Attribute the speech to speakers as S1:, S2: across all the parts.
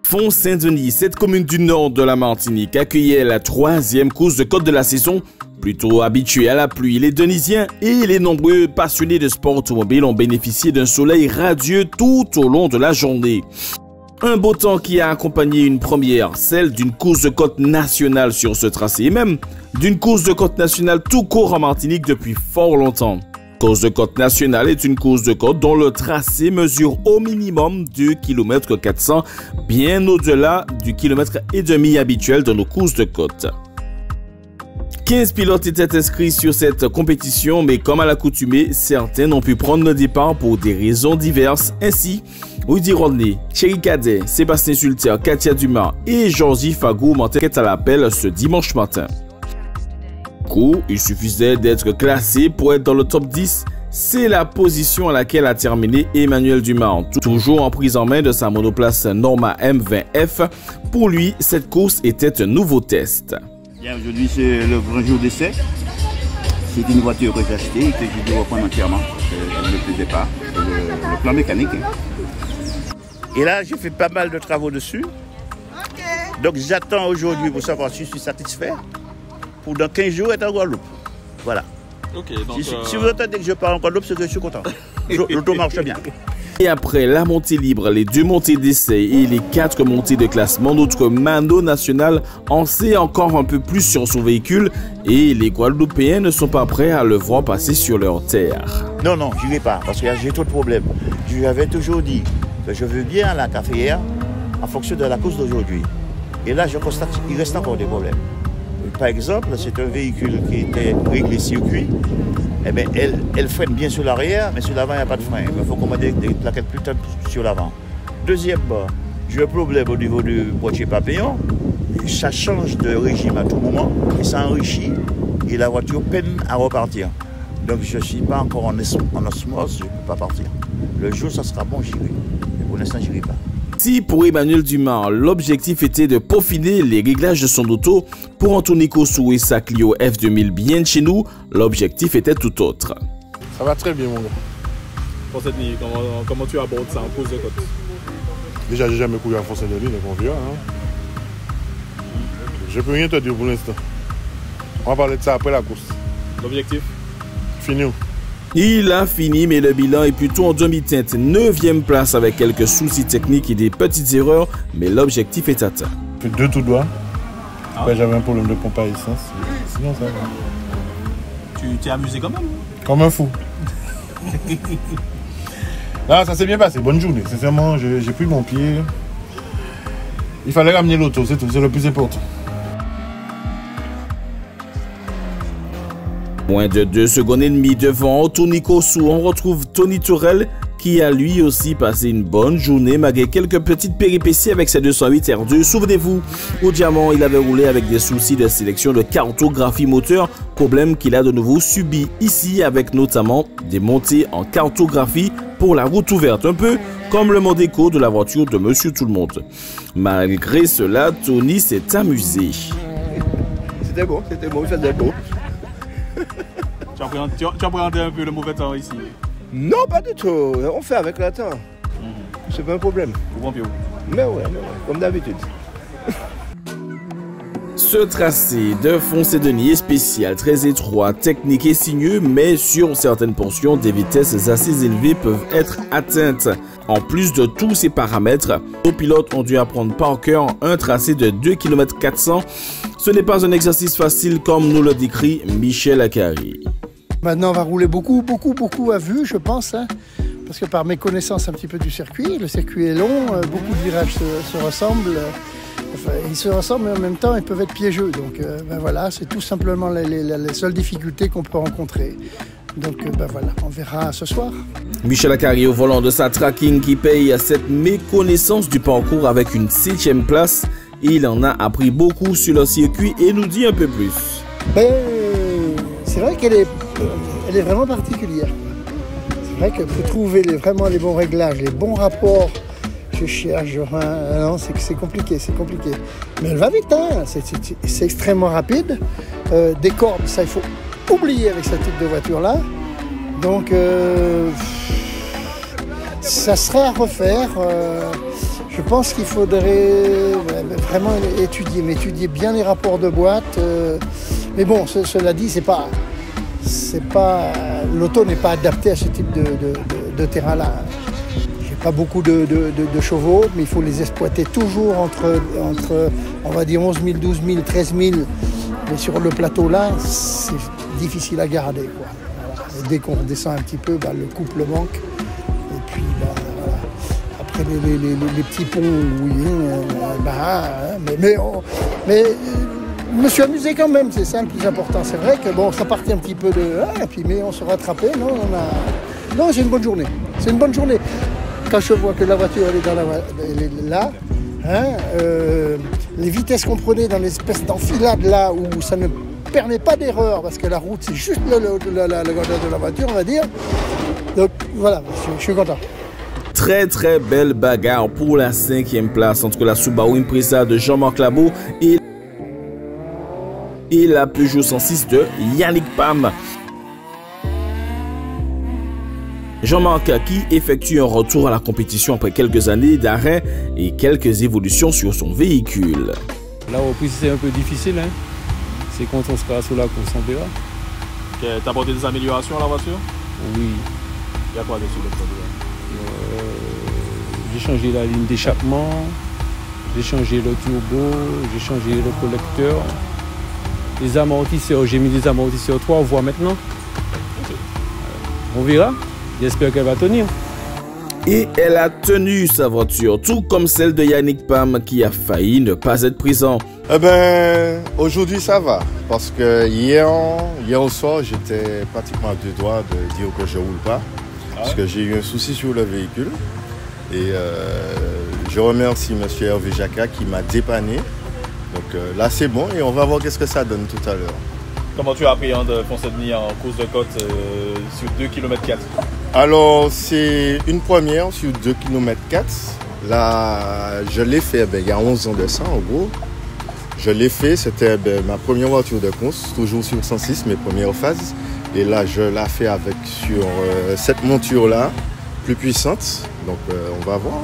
S1: Font-Saint-Denis, cette commune du nord de la Martinique, accueillait la 3e course de côte de la saison. Plutôt habitués à la pluie, les Denisiens et les nombreux passionnés de sport automobile ont bénéficié d'un soleil radieux tout au long de la journée. Un beau temps qui a accompagné une première, celle d'une course de côte nationale sur ce tracé, et même d'une course de côte nationale tout court en Martinique depuis fort longtemps. Course de côte nationale est une course de côte dont le tracé mesure au minimum 2 km 400, bien au-delà du kilomètre et demi habituel de nos courses de côte. 15 pilotes étaient inscrits sur cette compétition, mais comme à l'accoutumée, certains n'ont pu prendre le départ pour des raisons diverses. Ainsi, Woody Rodney, Thierry Cadet, Sébastien Sulter, Katia Dumas et Georgie Fagou montaient à l'appel ce dimanche matin. Il suffisait d'être classé pour être dans le top 10. C'est la position à laquelle a terminé Emmanuel Dumas, toujours en prise en main de sa monoplace Norma M20F. Pour lui, cette course était un nouveau test.
S2: Aujourd'hui, c'est le grand jour d'essai. C'est une voiture que j'ai achetée et que j'ai dû reprendre entièrement parce qu'elle ne me plaisait pas. Le plan mécanique. Et là, j'ai fait pas mal de travaux dessus. Donc j'attends aujourd'hui pour savoir si je suis satisfait. Pour dans 15 jours être en Guadeloupe. Voilà. Donc, si vous entendez que je pars en Guadeloupe, c'est que je suis content. L'auto marche bien.
S1: Et après la montée libre, les 2 montées d'essai et les 4 montées de classement, notre Mano national en sait encore un peu plus sur son véhicule et les Guadeloupéens ne sont pas prêts à le voir passer sur leur terre.
S2: Non, je n'irai pas parce que j'ai trop de problèmes. Je lui avais toujours dit que je veux bien à la caféière en fonction de la course d'aujourd'hui. Et là, je constate qu'il reste encore des problèmes. Par exemple, c'est un véhicule qui était réglé circuit. Eh bien, elle freine bien sur l'arrière, mais sur l'avant, il n'y a pas de frein. Il faut commander des plaquettes plus tard sur l'avant. Deuxièmement, j'ai un problème au niveau du boîtier papillon. Ça change de régime à tout moment et ça enrichit et la voiture peine à repartir. Donc je ne suis pas encore en osmose, je ne peux pas partir. Le jour, ça sera bon, j'irai. Mais pour l'instant, je n'irai pas.
S1: Si pour Emmanuel Dumas, l'objectif était de peaufiner les réglages de son auto, pour Anthony Kossou et sa Clio F2000 bien chez nous, l'objectif était tout autre.
S3: Ça va très bien mon gars.
S4: Pour cette nuit, comment tu abordes ça en course de côte?
S3: Déjà j'ai jamais couru à Font-Saint-Denis, donc on verra. Hein. Je peux rien te dire pour l'instant. On va parler de ça après la course.
S4: L'objectif?
S3: Fini.
S1: Il a fini, mais le bilan est plutôt en demi-teinte. 9e place avec quelques soucis techniques et des petites erreurs, mais l'objectif est atteint.
S3: J'ai fait 2 tout droit. Après j'avais un problème de pompe à essence. Sinon ça va.
S4: Tu t'es amusé quand même?
S3: Comme un fou. Là, ça s'est bien passé. Bonne journée. Sincèrement, j'ai pris mon pied. Il fallait ramener l'auto, c'est tout. C'est le plus important.
S1: Moins de 2 secondes et demie devant Anthony Kossou, on retrouve Tony Tourelle qui a lui aussi passé une bonne journée malgré quelques petites péripéties avec ses 208 R2. Souvenez-vous, au Diamant, il avait roulé avec des soucis de sélection de cartographie moteur, problème qu'il a de nouveau subi ici avec notamment des montées en cartographie pour la route ouverte, un peu comme le mode éco de la voiture de Monsieur Tout-le-Monde. Malgré cela, Tony s'est amusé.
S2: C'était bon, il faisait beau.
S4: Tu as présenté un peu le mauvais temps ici?
S5: Non, pas du tout. On fait avec le temps. C'est pas un problème. Mais ouais, comme d'habitude.
S1: Ce tracé de Font-Saint-Denis est spécial, très étroit, technique et sinueux, mais sur certaines portions, des vitesses assez élevées peuvent être atteintes. En plus de tous ces paramètres, nos pilotes ont dû apprendre par cœur un tracé de 2 km 400. Ce n'est pas un exercice facile comme nous le décrit Michel Akari.
S6: Maintenant, on va rouler beaucoup à vue, je pense, hein, parce que par mes connaissances un petit peu du circuit, le circuit est long, beaucoup de virages se ressemblent. Enfin, ils se ressemblent, mais en même temps, ils peuvent être piégeux. Donc, ben voilà, c'est tout simplement les seules difficultés qu'on peut rencontrer. Donc, ben voilà, on verra ce soir.
S1: Michel Akari au volant de sa tracking qui paye cette méconnaissance du parcours avec une 7e place. Il en a appris beaucoup sur le circuit et nous dit un peu plus.
S6: Ben, c'est vrai qu'elle est vraiment particulière. C'est vrai que pour trouver vraiment les bons réglages, les bons rapports, je cherche, non, c'est compliqué, Mais elle va vite, hein, c'est extrêmement rapide. Des cordes, ça il faut oublier avec ce type de voiture-là. Donc, ça serait à refaire. Je pense qu'il faudrait vraiment étudier bien les rapports de boîte. Mais bon, cela dit, l'auto n'est pas adapté à ce type de terrain-là. J'ai pas beaucoup de chevaux, mais il faut les exploiter toujours entre on va dire 11 000, 12 000, 13 000. Mais sur le plateau là, c'est difficile à garder, quoi. Voilà. Et dès qu'on redescend un petit peu, le couple manque. Et puis voilà. Après les petits ponts, oui, mais je me suis amusé quand même, c'est ça le plus important. C'est vrai que bon, ça partait un petit peu mais on se rattrapait. Non, c'est une bonne journée. C'est une bonne journée. Quand je vois que la voiture elle est là, les vitesses qu'on prenait dans l'espèce d'enfilade là où ça ne permet pas d'erreur parce que la route c'est juste le grandeur de la voiture, on va dire. Donc voilà, je suis content.
S1: Très très belle bagarre pour la 5e place entre la Subaru Impreza de Jean-Marc Labou et la Peugeot 106 de Yannick Pam. Jean-Marc qui effectue un retour à la compétition après quelques années d'arrêt et quelques évolutions sur son véhicule.
S7: La reprise c'est un peu difficile, hein. C'est quand on sera sur la course en PA.
S4: T'as apporté des améliorations à la voiture?
S7: Oui.
S4: Il y a quoi dessus le produit?
S7: J'ai changé la ligne d'échappement, j'ai changé le turbo, j'ai changé le collecteur. Les amortisseurs, j'ai mis des amortisseurs 3 voies maintenant. On verra. J'espère qu'elle va tenir.
S1: Et elle a tenu sa voiture, tout comme celle de Yannick Pam qui a failli ne pas être présent.
S8: Eh ben, aujourd'hui ça va, parce que hier au soir, j'étais pratiquement à 2 doigts de dire que je roule pas, parce que j'ai eu un souci sur le véhicule. Et je remercie M. Hervé Jacquat qui m'a dépanné. Donc là c'est bon et on va voir qu'est-ce que ça donne tout à l'heure.
S4: Comment tu appréhendes Pont-Saint-Denis en course de côte sur 2 km 4?
S8: Alors c'est une première sur 2 km 4. Là je l'ai fait il y a 11 ans de ça en gros. Je l'ai fait, c'était ma première voiture de course, toujours sur 106, mes premières phases. Et là je l'ai fait sur cette monture là, plus puissante. Donc on va voir.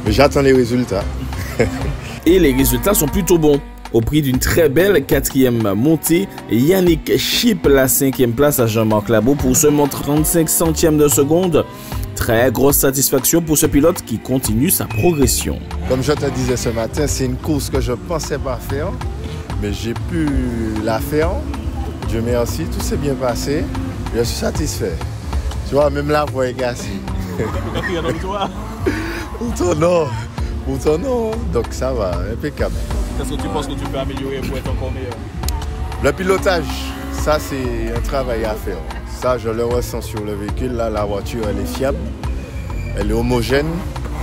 S8: Mais j'attends les résultats.
S1: Et les résultats sont plutôt bons. Au prix d'une très belle 4e montée, Yannick chip la 5e place à Jean-Marc Labou pour seulement 35 centièmes de seconde. Très grosse satisfaction pour ce pilote qui continue sa progression.
S8: Comme je te disais ce matin, c'est une course que je ne pensais pas faire, mais j'ai pu la faire. Dieu merci, tout s'est bien passé. Je suis satisfait. Tu vois, même la voix est cassée. Pour ton nom, donc ça va, impeccable.
S4: Qu'est-ce que tu penses que tu peux améliorer pour être encore meilleur?
S8: Le pilotage, ça c'est un travail à faire. Ça je le ressens sur le véhicule, là la voiture elle est fiable, elle est homogène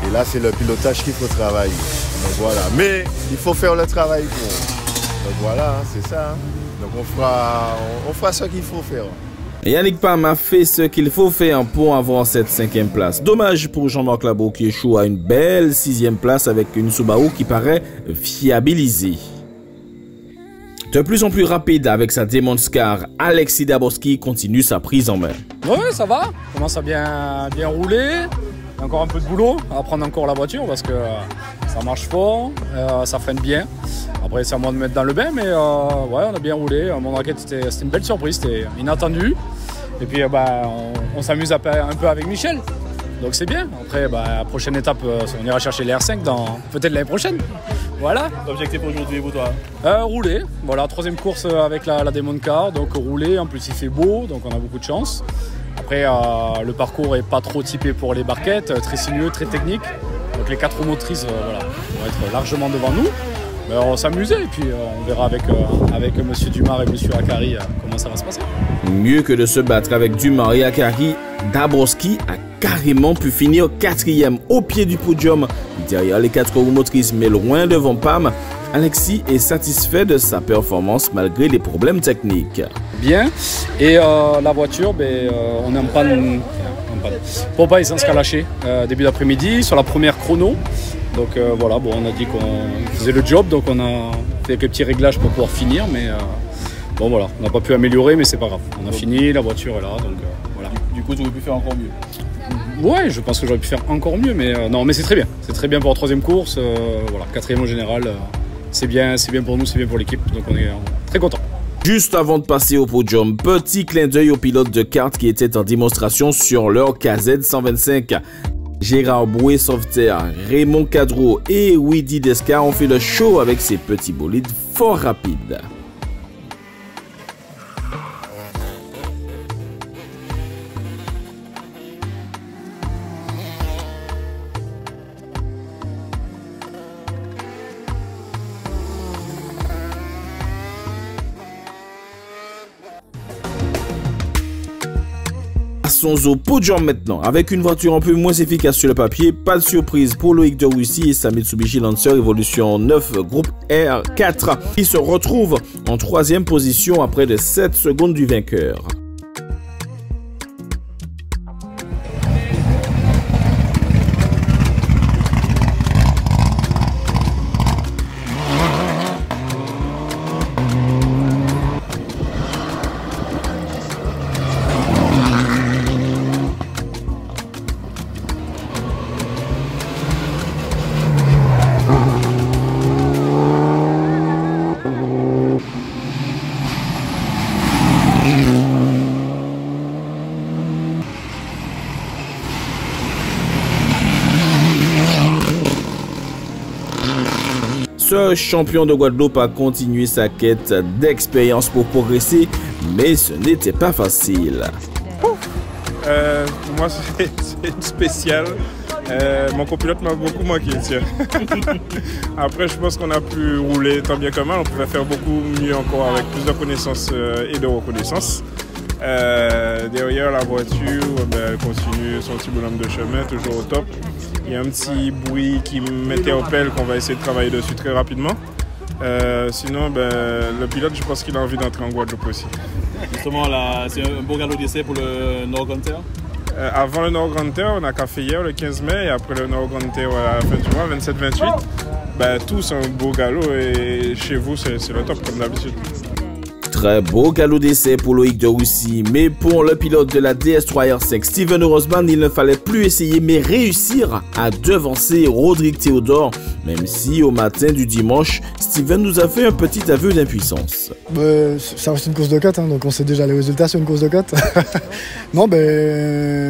S8: et là c'est le pilotage qu'il faut travailler. Donc voilà, mais il faut faire le travail pour. Donc voilà, c'est ça. Donc on fera ce qu'il faut faire.
S1: Yannick Pam a fait ce qu'il faut faire pour avoir cette 5e place. Dommage pour Jean-Marc Labou qui échoue à une belle 6e place avec une Subaru qui paraît fiabilisée. De plus en plus rapide avec sa Demons Car, Alexis Dabrowski continue sa prise en main.
S9: Oui, ça va. On commence à bien rouler. Encore un peu de boulot à prendre encore la voiture parce que ça marche fort, ça freine bien. Après, c'est à moi de mettre dans le bain, mais ouais, on a bien roulé. Mon raquette, c'était une belle surprise, c'était inattendu. Et puis, on s'amuse un peu avec Michel. Donc, c'est bien. Après, la prochaine étape, on ira chercher les R5 peut-être l'année prochaine. Voilà.
S4: L'objectif aujourd'hui pour toi?
S9: Rouler. Voilà, 3e course avec la Demon Car. Donc, rouler. En plus, il fait beau, donc on a beaucoup de chance. Après, le parcours n'est pas trop typé pour les barquettes, très sinueux, très technique. Donc les 4 motrices vont être largement devant nous. Mais on s'amusait et puis on verra avec M. Dumas et M. Akari comment ça va se passer.
S1: Mieux que de se battre avec Dumas et Akari, Dabrowski a carrément pu finir 4e au pied du podium. Derrière les 4 roues motrices mais loin devant Pam, Alexis est satisfait de sa performance malgré les problèmes techniques.
S9: Bien, et la voiture, on est en panne. Pompe à essence qui a lâché début d'après-midi sur la première chrono. Donc voilà, on a dit qu'on faisait le job, donc on a fait quelques petits réglages pour pouvoir finir, mais bon voilà, on n'a pas pu améliorer, mais c'est pas grave. On a fini, la voiture est là, donc voilà.
S4: Du coup, tu aurais pu faire encore mieux?
S9: Ouais, je pense que j'aurais pu faire encore mieux, mais non, mais c'est très bien. C'est très bien pour la troisième course. Voilà, quatrième au général, c'est bien pour nous, c'est bien pour l'équipe, donc on est très contents.
S1: Juste avant de passer au podium, petit clin d'œil aux pilotes de kart qui étaient en démonstration sur leur KZ125. Gérard Boué Sauveterre, Raymond Cadreau et Widi Descar ont fait le show avec ces petits bolides fort rapides. Passons au podium maintenant. Avec une voiture un peu moins efficace sur le papier, pas de surprise pour Loïc de Roussy et sa Mitsubishi Lancer Evolution 9 Groupe R4 qui se retrouve en 3e position après de 7 secondes du vainqueur. Ce champion de Guadeloupe a continué sa quête d'expérience pour progresser, mais ce n'était pas facile.
S10: Pour moi, c'est spécial. Mon copilote m'a beaucoup manqué, tiens. Après, je pense qu'on a pu rouler tant bien que mal. On pouvait faire beaucoup mieux encore avec plus de connaissances et de reconnaissance. Derrière, la voiture, elle continue son petit bonhomme de chemin, toujours au top. Il y a un petit bruit qui m'interpelle qu'on va essayer de travailler dessus très rapidement. Sinon, le pilote, je pense qu'il a envie d'entrer en Guadeloupe aussi.
S4: Justement, c'est un beau galop d'essai pour le Nord Grand Terre.
S10: Avant le Nord Grand Terre, on a café hier le 15 mai, et après le Nord Grand Terre à la fin du mois, 27-28. Tout c'est un beau galop et chez vous, c'est le top comme d'habitude.
S1: Très beau galop d'essai pour Loïc de Roussy, mais pour le pilote de la DS3 R5, Steven Rosman, il ne fallait plus essayer mais réussir à devancer Rodrigue Théodore, même si au matin du dimanche, Steven nous a fait un petit aveu d'impuissance.
S11: Ça reste une course de cote, donc on sait déjà les résultats sur une course de cote. Non,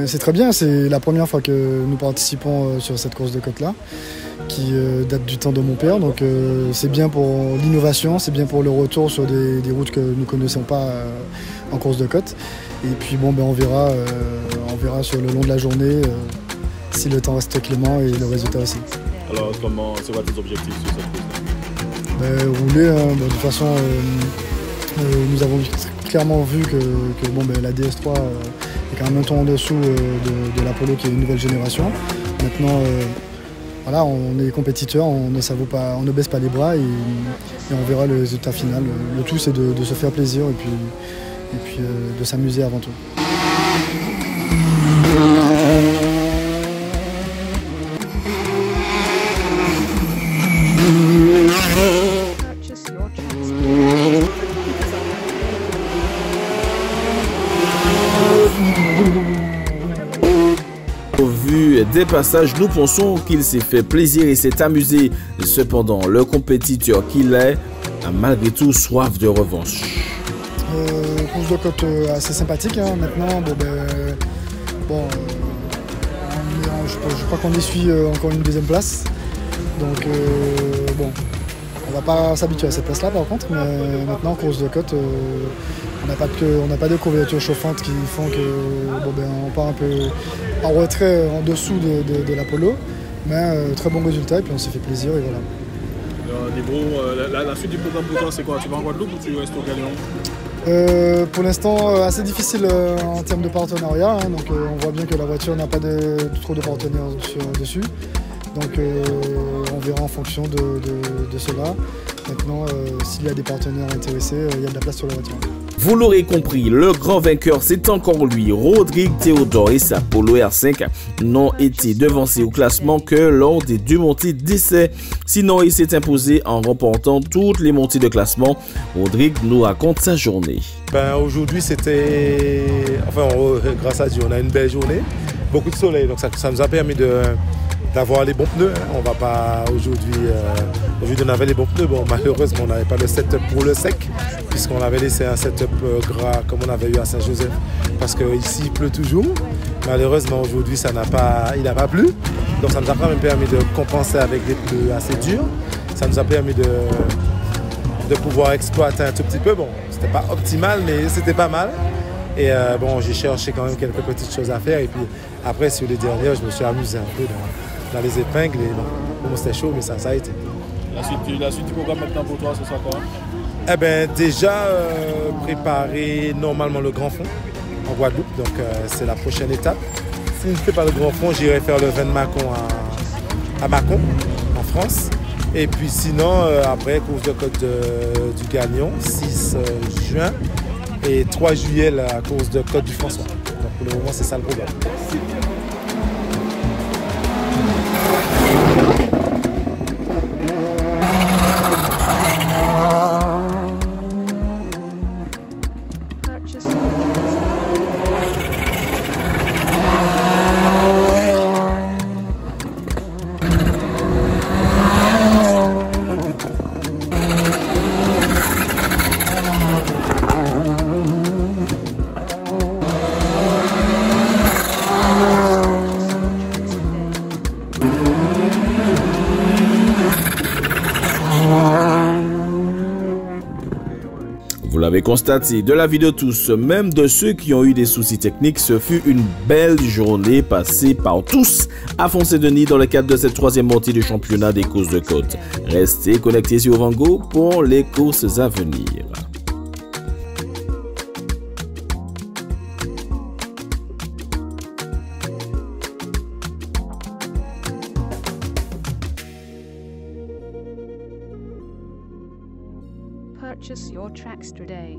S11: c'est très bien, c'est la première fois que nous participons sur cette course de cote-là, qui date du temps de mon père, donc c'est bien pour l'innovation, c'est bien pour le retour sur des routes que nous ne connaissons pas en course de côte. Et puis on verra sur le long de la journée si le temps reste clément et le résultat aussi.
S4: Alors c'est quoi tes objectifs sur cette course?
S11: Rouler, de toute façon nous avons clairement vu que la DS3 est quand même un ton en dessous de l'Apollo qui est une nouvelle génération. Maintenant voilà, on est compétiteurs, on ne baisse pas les bras et on verra le résultat final. Le tout c'est de se faire plaisir et puis de s'amuser avant tout.
S1: Au vu des passages, nous pensons qu'il s'est fait plaisir et s'est amusé. Cependant, le compétiteur qu'il est a malgré tout soif de revanche.
S11: Course de côte assez sympathique. Maintenant, je crois qu'on essuie encore une deuxième place. Donc, on va pas s'habituer à cette place-là par contre. Mais maintenant, course de côte, on n'a pas de couverture chauffante qui font on part un peu en retrait en dessous de l'Apollo. Mais très bon résultat et puis on s'est fait plaisir et voilà.
S4: La suite du programme pour toi, c'est quoi? Tu vas en Guadeloupe ou tu restes au Galion?
S11: Pour l'instant, assez difficile en termes de partenariat. Donc on voit bien que la voiture n'a pas trop de partenaires dessus. Donc on verra en fonction de cela. Maintenant, s'il y a des partenaires intéressés, il y a de la place sur la voiture.
S1: Vous l'aurez compris, le grand vainqueur, c'est encore lui. Rodrigue Théodore et sa Polo R5 n'ont été devancés au classement que lors des 2 montées d'essai. Sinon, il s'est imposé en remportant toutes les montées de classement. Rodrigue nous raconte sa journée.
S12: Aujourd'hui, c'était... Enfin, grâce à Dieu, on a une belle journée. Beaucoup de soleil, donc ça nous a permis d'avoir les bons pneus. On va pas aujourd'hui on avait les bons pneus. Bon, malheureusement, on n'avait pas le setup pour le sec, puisqu'on avait laissé un setup gras comme on avait eu à Saint-Joseph, parce qu'ici il pleut toujours. Malheureusement, aujourd'hui, il n'a pas plu. Donc ça nous a quand même permis de compenser avec des pneus assez durs. Ça nous a permis de pouvoir exploiter un tout petit peu. Bon, c'était pas optimal, mais c'était pas mal. Et bon, j'ai cherché quand même quelques petites choses à faire. Et puis après, sur les dernières, je me suis amusé un peu dans les épingles. Et bon, c'était chaud, mais ça a été.
S4: La suite du programme maintenant pour toi, ce sera quoi?
S12: Eh bien, déjà préparer normalement le grand fond en Guadeloupe. Donc c'est la prochaine étape. Si je ne fais pas le grand fond, j'irai faire le vin de Mâcon à Mâcon, en France. Et puis sinon, après, course de côte du Gagnon, 6 juin. Et 3 juillet, la course de Côte du François. Donc pour le moment, c'est ça le programme.
S1: Vous l'avez constaté, de l'avis de tous, même de ceux qui ont eu des soucis techniques, ce fut une belle journée passée par tous à Font-Saint-Denis dans le cadre de cette 3e montée du championnat des courses de côte. Restez connectés sur Vango pour les courses à venir.
S13: Purchase your tracks today.